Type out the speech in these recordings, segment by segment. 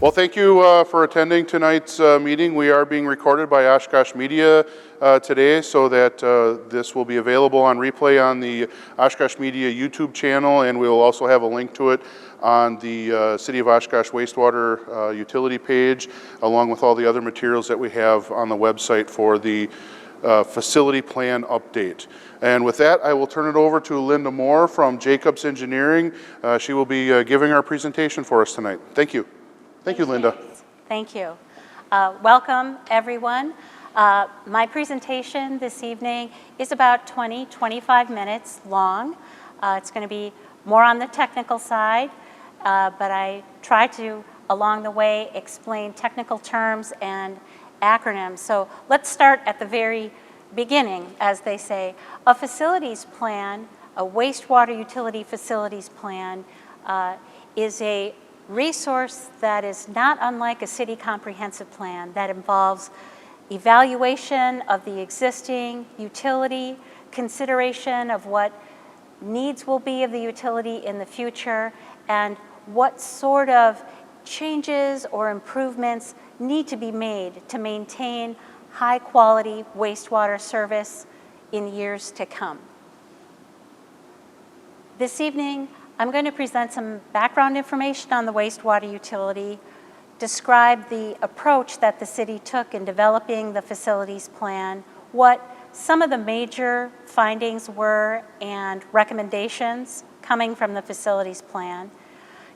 Well, thank you for attending tonight's meeting. We are being recorded by Oshkosh Media today, so that this will be available on replay on the Oshkosh Media YouTube channel, and we will also have a link to it on the City of Oshkosh Wastewater utility page, along with all the other materials that we have on the website for the facility plan update. And with that, I will turn it over to Linda Moore from Jacobs Engineering. She will be giving our presentation for us tonight. Thank you. Thank you, Linda. Thank you. Welcome, everyone. My presentation this evening is about 20-25 minutes long. It's going to be more on the technical side, but I try to, along the way, explain technical terms and acronyms. So let's start at the very beginning, as they say. A facilities plan, a wastewater utility facilities plan, is a resource that is not unlike a city comprehensive plan that involves evaluation of the existing utility, consideration of what needs will be of the utility in the future, and what sort of changes or improvements need to be made to maintain high quality wastewater service in years to come. This evening, I'm going to present some background information on the wastewater utility, describe the approach that the city took in developing the facilities plan, what some of the major findings were and recommendations coming from the facilities plan,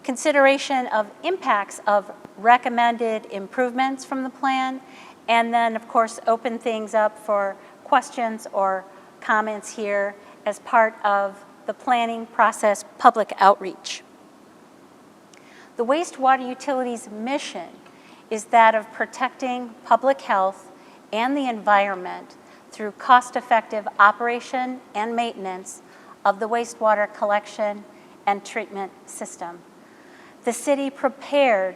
consideration of impacts of recommended improvements from the plan, and then, of course, open things up for questions or comments here as part of the planning process public outreach. The wastewater utility's mission is that of protecting public health and the environment through cost-effective operation and maintenance of the wastewater collection and treatment system. The city prepared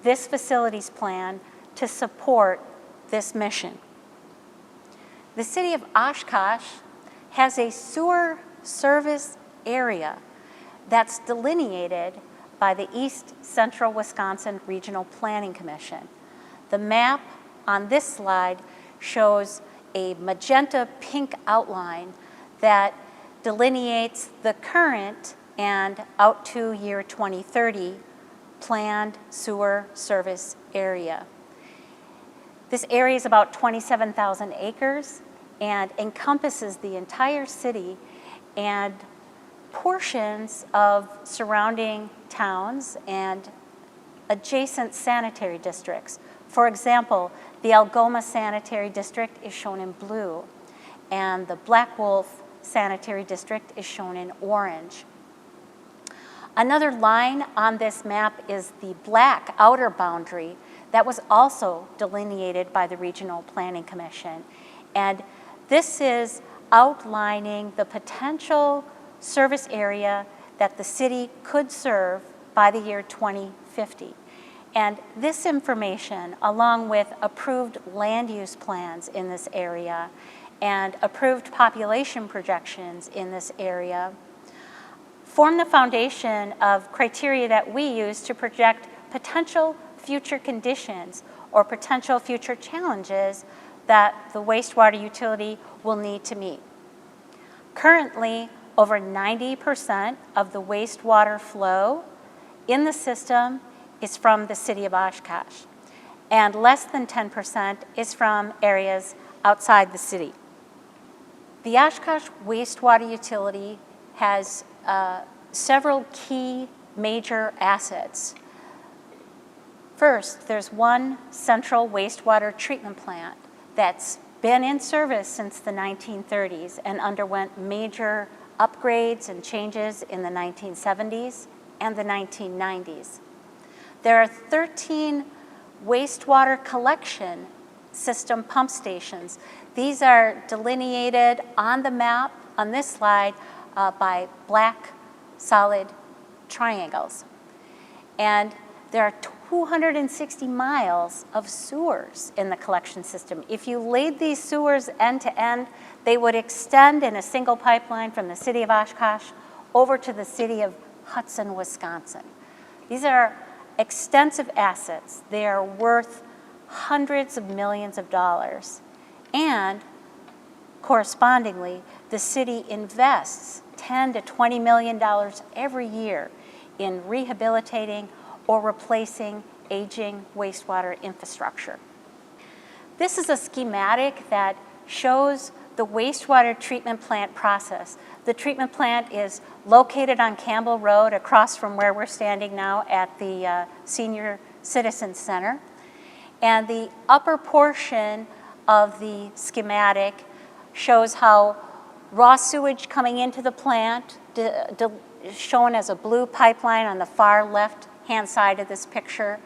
this facilities plan to support this mission. The city of Oshkosh has a sewer service area that's delineated by the East Central Wisconsin Regional Planning Commission. The map on this slide shows a magenta pink outline that delineates the current and out to year 2030 planned sewer service area. This area is about 27,000 acres and encompasses the entire city and portions of surrounding towns and adjacent sanitary districts. For example, the Algoma Sanitary District is shown in blue, and the Black Wolf Sanitary District is shown in orange. Another line on this map is the black outer boundary that was also delineated by the Regional Planning Commission. And this is outlining the potential service area that the city could serve by the year 2050. And this information, along with approved land use plans in this area and approved population projections in this area, form the foundation of criteria that we use to project potential future conditions or potential future challenges that the wastewater utility will need to meet. Currently, over 90% of the wastewater flow in the system is from the city of Oshkosh, and less than 10% is from areas outside the city. The Oshkosh Wastewater Utility has several key major assets. First, there's one central wastewater treatment plant that's been in service since the 1930s and underwent major upgrades and changes in the 1970s and the 1990s. There are 13 wastewater collection system pump stations. These are delineated on the map on this slide by black solid triangles. And there are 260 miles of sewers in the collection system. If you laid these sewers end to end, they would extend in a single pipeline from the city of Oshkosh over to the city of Hudson, Wisconsin. These are extensive assets. They are worth hundreds of millions of dollars. And correspondingly, the city invests $10 to $20 million every year in rehabilitating or replacing aging wastewater infrastructure. This is a schematic that shows the wastewater treatment plant process. The treatment plant is located on Campbell Road across from where we're standing now at the Senior Citizen Center. And the upper portion of the schematic shows how raw sewage coming into the plant, shown as a blue pipeline on the far left-hand side of this picture.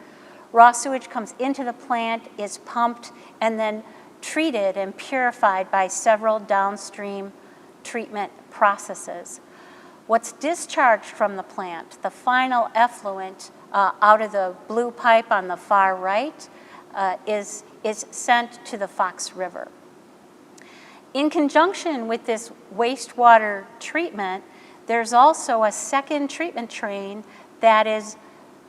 Raw sewage comes into the plant, is pumped, and then treated and purified by several downstream treatment processes. What's discharged from the plant, the final effluent out of the blue pipe on the far right, is sent to the Fox River. In conjunction with this wastewater treatment, there's also a second treatment train that is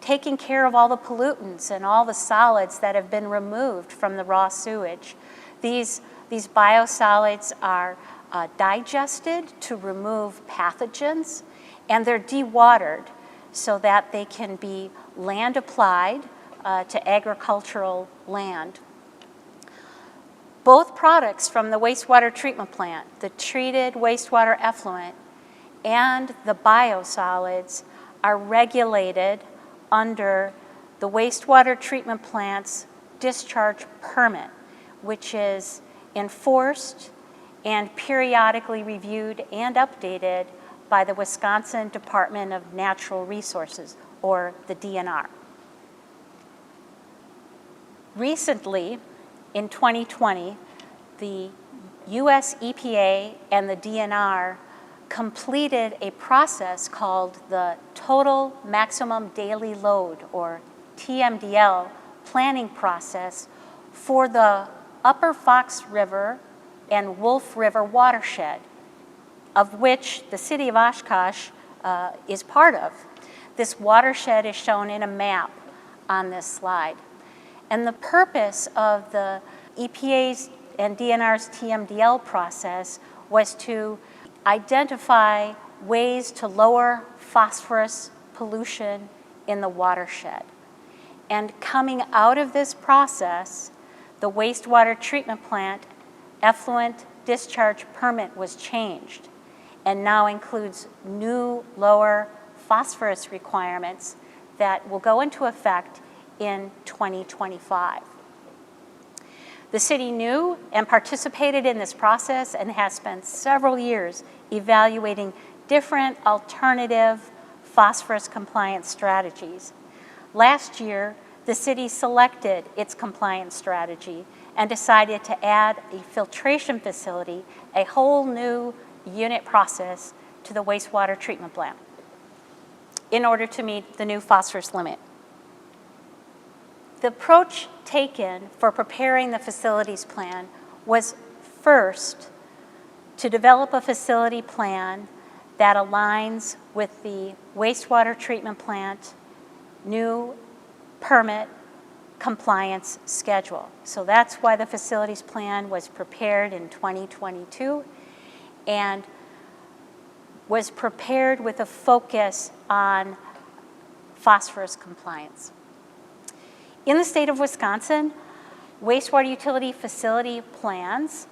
taking care of all the pollutants and all the solids that have been removed from the raw sewage. These biosolids are digested to remove pathogens, and they're dewatered so that they can be land applied to agricultural land. Both products from the wastewater treatment plant, the treated wastewater effluent and the biosolids, are regulated under the wastewater treatment plant's discharge permit, which is enforced and periodically reviewed and updated by the Wisconsin Department of Natural Resources, or the DNR. Recently, in 2020, the US EPA and the DNR completed a process called the Total Maximum Daily Load, or TMDL, planning process for the Upper Fox River and Wolf River watershed, of which the city of Oshkosh is part of. This watershed is shown in a map on this slide. And the purpose of the EPA's and DNR's TMDL process was to identify ways to lower phosphorus pollution in the watershed. And coming out of this process, the wastewater treatment plant effluent discharge permit was changed and now includes new lower phosphorus requirements that will go into effect in 2025. The city knew and participated in this process and has spent several years evaluating different alternative phosphorus compliance strategies. Last year, the city selected its compliance strategy and decided to add a filtration facility, a whole new unit process, to the wastewater treatment plant in order to meet the new phosphorus limit. The approach taken for preparing the facilities plan was first to develop a facility plan that aligns with the wastewater treatment plant new permit compliance schedule. So that's why the facilities plan was prepared in 2022 and was prepared with a focus on phosphorus compliance. In the state of Wisconsin, wastewater utility facility plans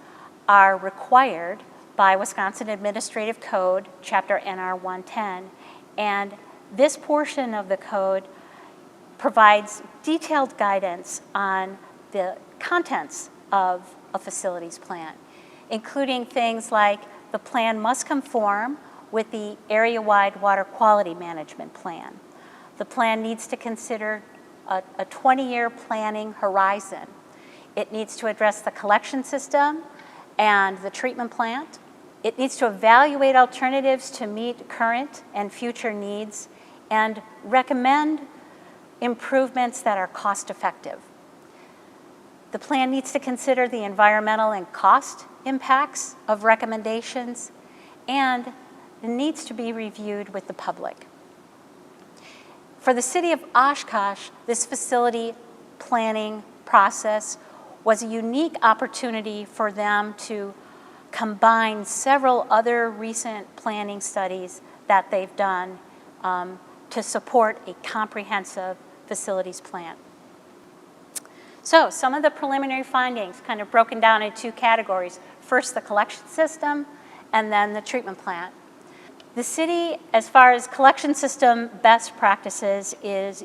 are required by Wisconsin Administrative Code, Chapter NR 110, and this portion of the code provides detailed guidance on the contents of a facilities plan, including things like the plan must conform with the area-wide water quality management plan. The plan needs to consider a 20-year planning horizon. It needs to address the collection system and the treatment plant. It needs to evaluate alternatives to meet current and future needs and recommend improvements that are cost-effective. The plan needs to consider the environmental and cost impacts of recommendations, and it needs to be reviewed with the public. For the city of Oshkosh, this facility planning process was a unique opportunity for them to combine several other recent planning studies that they've done to support a comprehensive facilities plan. So some of the preliminary findings kind of broken down in two categories. First, the collection system, and then the treatment plant. The city, as far as collection system best practices, is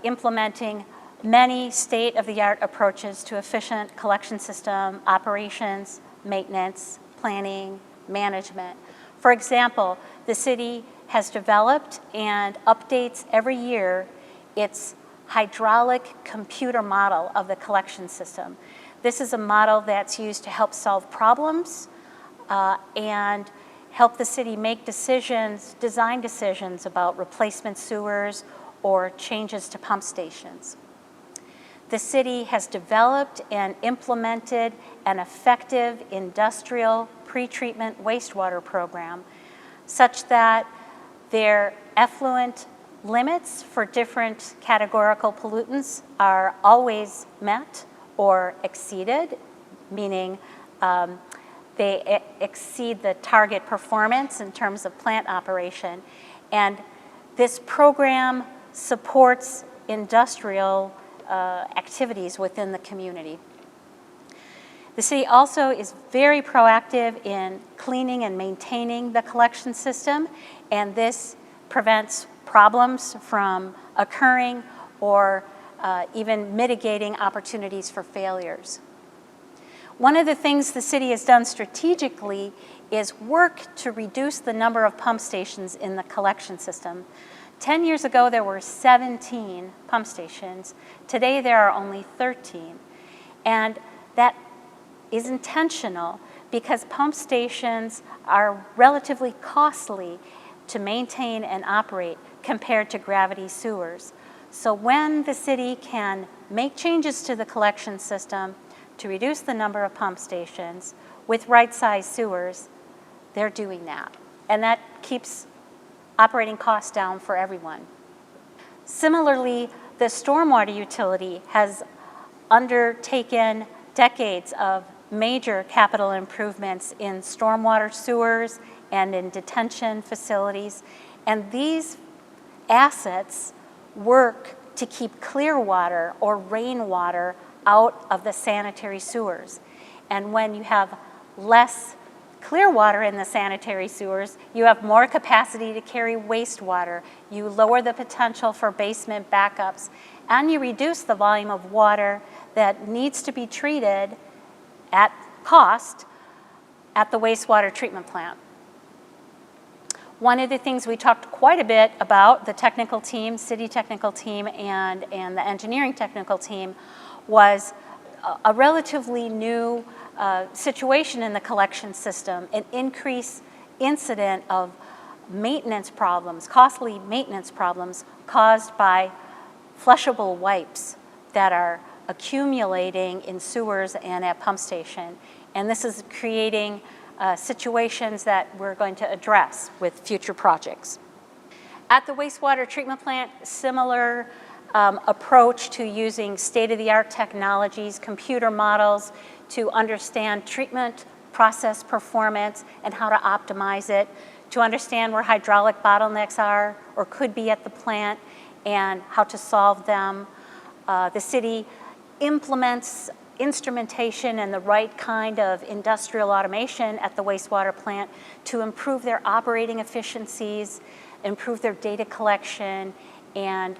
implementing many state-of-the-art approaches to efficient collection system operations, maintenance, planning, management. For example, the city has developed and updates every year its hydraulic computer model of the collection system. This is a model that's used to help solve problems and help the city make decisions, design decisions about replacement sewers or changes to pump stations. The city has developed and implemented an effective industrial pretreatment wastewater program such that their effluent limits for different categorical pollutants are always met or exceeded, meaning they exceed the target performance in terms of plant operation. And this program supports industrial activities within the community. The city also is very proactive in cleaning and maintaining the collection system, and this prevents problems from occurring or even mitigating opportunities for failures. One of the things the city has done strategically is work to reduce the number of pump stations in the collection system. 10 years ago, there were 17 pump stations. Today, there are only 13. And that is intentional because pump stations are relatively costly to maintain and operate compared to gravity sewers. So when the city can make changes to the collection system to reduce the number of pump stations with right-sized sewers, they're doing that. And that keeps operating costs down for everyone. Similarly, the stormwater utility has undertaken decades of major capital improvements in stormwater sewers and in detention facilities. And these assets work to keep clear water or rainwater out of the sanitary sewers. And when you have less clear water in the sanitary sewers, you have more capacity to carry wastewater. You lower the potential for basement backups, and you reduce the volume of water that needs to be treated at cost at the wastewater treatment plant. One of the things we talked quite a bit about, the technical team, city technical team, and the engineering technical team, was a relatively new situation in the collection system, an increased incident of maintenance problems, costly maintenance problems caused by flushable wipes that are accumulating in sewers and at pump station. And this is creating situations that we're going to address with future projects. At the wastewater treatment plant, similar approach to using state-of-the-art technologies, computer models to understand treatment process performance and how to optimize it, to understand where hydraulic bottlenecks are or could be at the plant and how to solve them. The city implements instrumentation and the right kind of industrial automation at the wastewater plant to improve their operating efficiencies, improve their data collection, and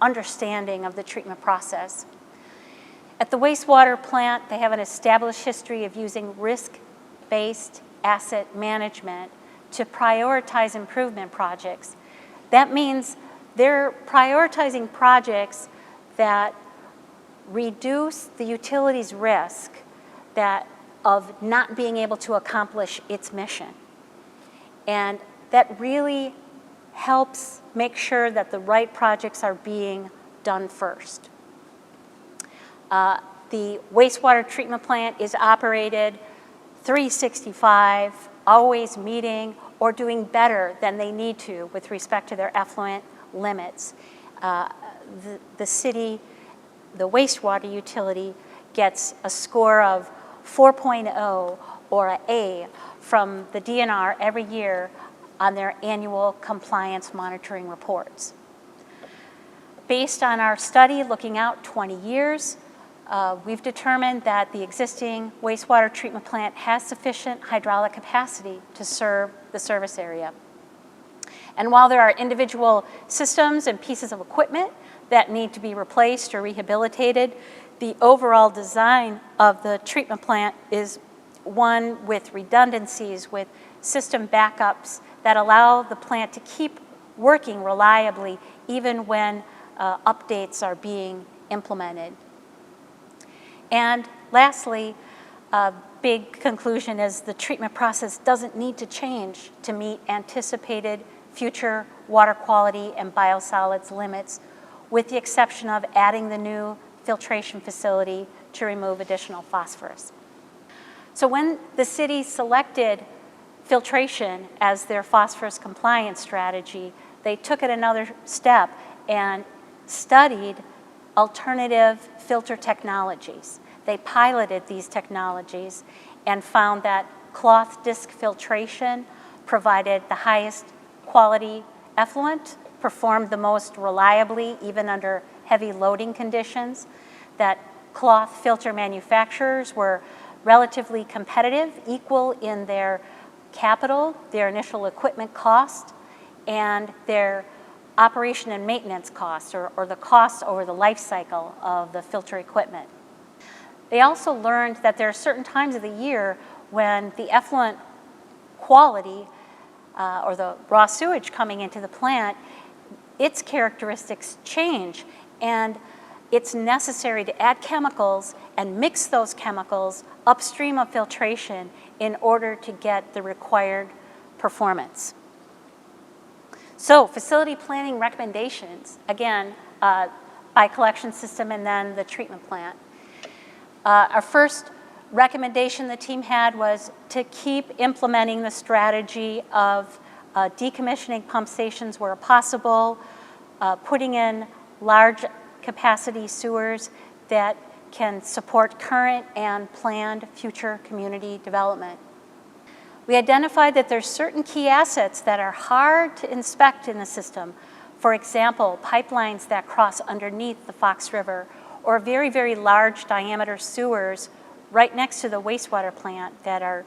understanding of the treatment process. At the wastewater plant, they have an established history of using risk-based asset management to prioritize improvement projects. That means they're prioritizing projects that reduce the utility's risk of not being able to accomplish its mission. And that really helps make sure that the right projects are being done first. The wastewater treatment plant is operated 365, always meeting or doing better than they need to with respect to their effluent limits. The city, the wastewater utility, gets a score of 4.0 or an A from the DNR every year on their annual compliance monitoring reports. Based on our study looking out 20 years, we've determined that the existing wastewater treatment plant has sufficient hydraulic capacity to serve the service area. And while there are individual systems and pieces of equipment that need to be replaced or rehabilitated, the overall design of the treatment plant is one with redundancies, with system backups that allow the plant to keep working reliably even when updates are being implemented. And lastly, a big conclusion is the treatment process doesn't need to change to meet anticipated future water quality and biosolids limits, with the exception of adding the new filtration facility to remove additional phosphorus. So when the city selected filtration as their phosphorus compliance strategy, they took it another step and studied alternative filter technologies. They piloted these technologies and found that cloth disc filtration provided the highest quality effluent, performed the most reliably even under heavy loading conditions, that cloth filter manufacturers were relatively competitive, equal in their capital, their initial equipment cost, and their operation and maintenance costs, or the costs over the life cycle of the filter equipment. They also learned that there are certain times of the year when the effluent quality or the raw sewage coming into the plant, its characteristics change, and it's necessary to add chemicals and mix those chemicals upstream of filtration in order to get the required performance. So facility planning recommendations, again, by collection system and then the treatment plant. Our first recommendation the team had was to keep implementing the strategy of decommissioning pump stations where possible, putting in large capacity sewers that can support current and planned future community development. We identified that there's certain key assets that are hard to inspect in the system. For example, pipelines that cross underneath the Fox River, or very, very large diameter sewers right next to the wastewater plant that are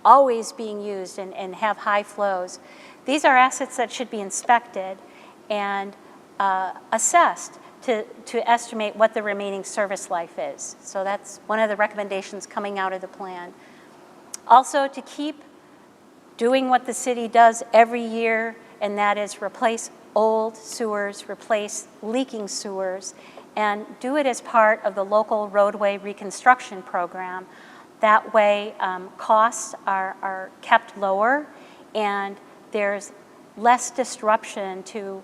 always being used and have high flows. These are assets that should be inspected and assessed to estimate what the remaining service life is. So that's one of the recommendations coming out of the plan. Also, to keep doing what the city does every year, and that is replace old sewers, replace leaking sewers, and do it as part of the local roadway reconstruction program. That way, costs are kept lower and there's less disruption to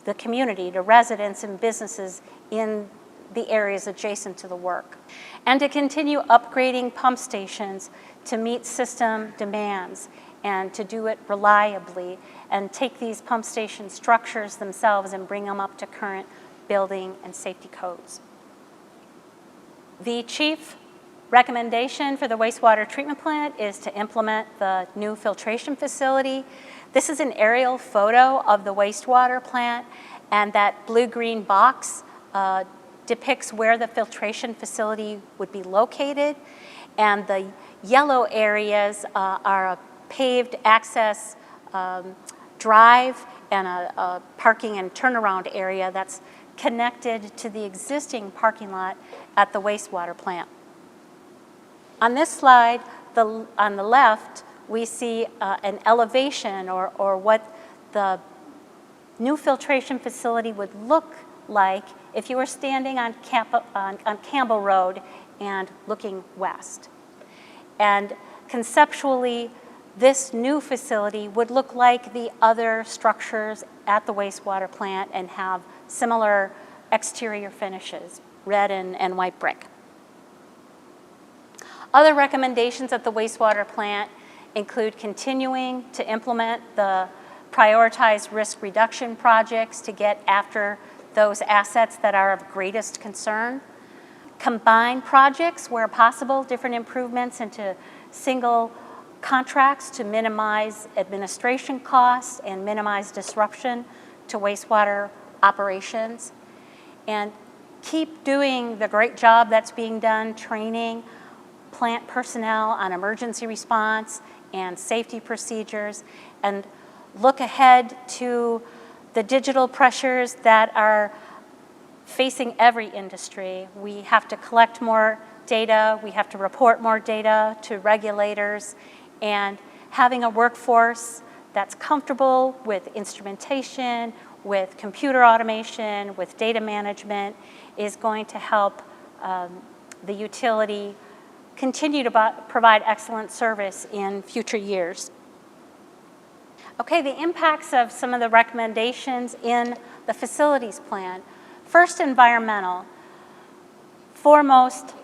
the community, to residents and businesses in the areas adjacent to the work. And to continue upgrading pump stations to meet system demands and to do it reliably, and take these pump station structures themselves and bring them up to current building and safety codes. The chief recommendation for the wastewater treatment plant is to implement the new filtration facility. This is an aerial photo of the wastewater plant, and that blue-green box depicts where the filtration facility would be located, and the yellow areas are a paved access drive and a parking and turnaround area that's connected to the existing parking lot at the wastewater plant. On this slide, on the left, we see an elevation or what the new filtration facility would look like if you were standing on Campbell Road and looking west. And conceptually, this new facility would look like the other structures at the wastewater plant and have similar exterior finishes, red and white brick. Other recommendations at the wastewater plant include continuing to implement the prioritized risk reduction projects to get after those assets that are of greatest concern, combine projects where possible, different improvements into single contracts to minimize administration costs and minimize disruption to wastewater operations, and keep doing the great job that's being done training plant personnel on emergency response and safety procedures, and look ahead to the digital pressures that are facing every industry. We have to collect more data, we have to report more data to regulators, and having a workforce that's comfortable with instrumentation, with computer automation, with data management is going to help the utility continue to provide excellent service in future years. Okay, the impacts of some of the recommendations in the facilities plan. First, environmental. Foremost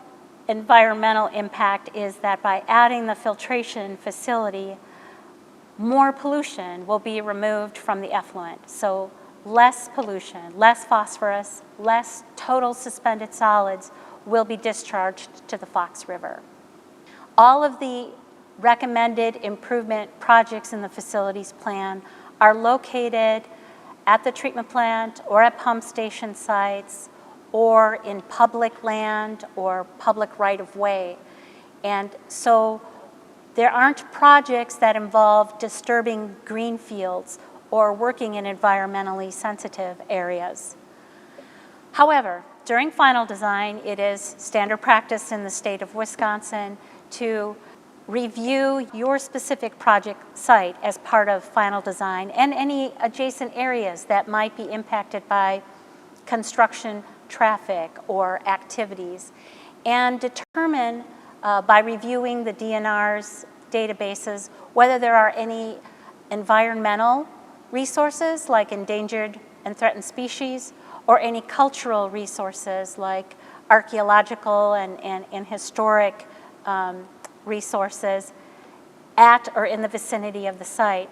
environmental impact is that by adding the filtration facility, more pollution will be removed from the effluent. So less pollution, less phosphorus, less total suspended solids will be discharged to the Fox River. All of the recommended improvement projects in the facilities plan are located at the treatment plant or at pump station sites or in public land or public right-of-way. And so there aren't projects that involve disturbing green fields or working in environmentally sensitive areas. However, during final design, it is standard practice in the state of Wisconsin to review your specific project site as part of final design and any adjacent areas that might be impacted by construction, traffic, or activities, and determine by reviewing the DNR's databases whether there are any environmental resources like endangered and threatened species or any cultural resources like archaeological and historic resources at or in the vicinity of the site.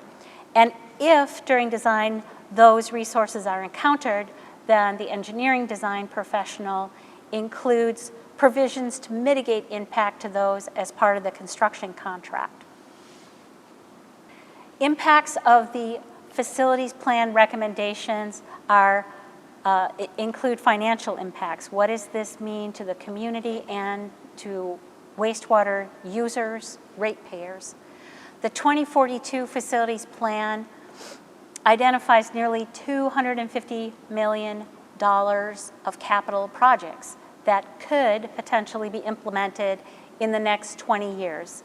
And if during design those resources are encountered, then the engineering design professional includes provisions to mitigate impact to those as part of the construction contract. Impacts of the facilities plan recommendations are include financial impacts. What does this mean to the community and to wastewater users, ratepayers? The 2042 facilities plan identifies nearly $250 million of capital projects that could potentially be implemented in the next 20 years.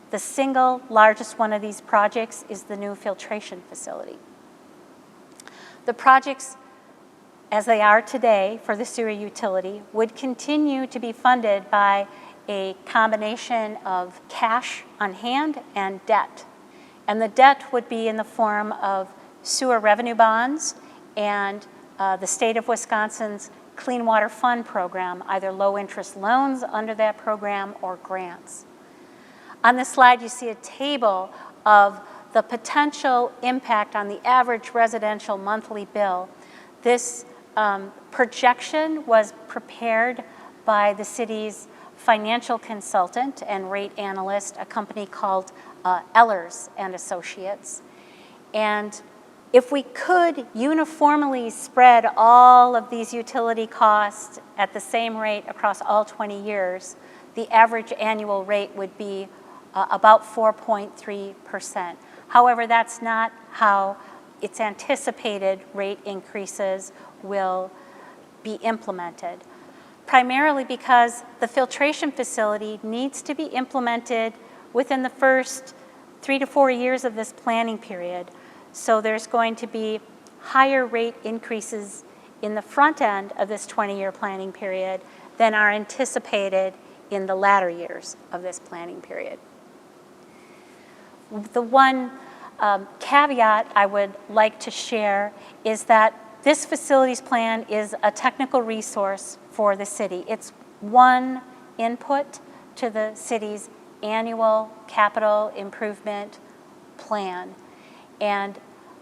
The single largest one of these projects is the new filtration facility. The projects, as they are today for the sewer utility, would continue to be funded by a combination of cash on hand and debt. And the debt would be in the form of sewer revenue bonds and the state of Wisconsin's Clean Water Fund program, either low interest loans under that program or grants. On this slide, you see a table of the potential impact on the average residential monthly bill. This projection was prepared by the city's financial consultant and rate analyst, a company called Ehlers and Associates. And if we could uniformly spread all of these utility costs at the same rate across all 20 years, the average annual rate would be about 4.3%. However, that's not how its anticipated rate increases will be implemented, primarily because the filtration facility needs to be implemented within the first 3 to 4 years of this planning period. So there's going to be higher rate increases in the front end of this 20-year planning period than are anticipated in the latter years of this planning period. The one caveat I would like to share is that this facilities plan is a technical resource for the city. It's one input to the city's annual capital improvement plan. And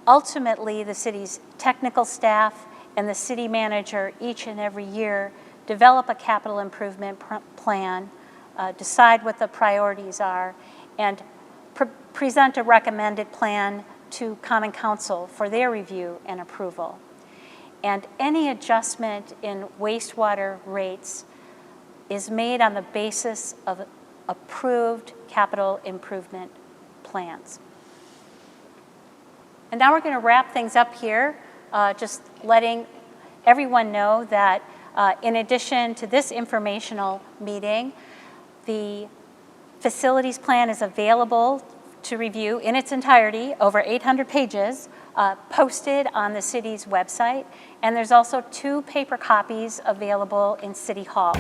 ultimately, the city's technical staff and the city manager each and every year develop a capital improvement plan, decide what the priorities are, and present a recommended plan to Common Council for their review and approval. And any adjustment in wastewater rates is made on the basis of approved capital improvement plans. And now we're going to wrap things up here, just letting everyone know that in addition to this informational meeting, the facilities plan is available to review in its entirety, over 800 pages, posted on the city's website. And there's also 2 paper copies available in City Hall.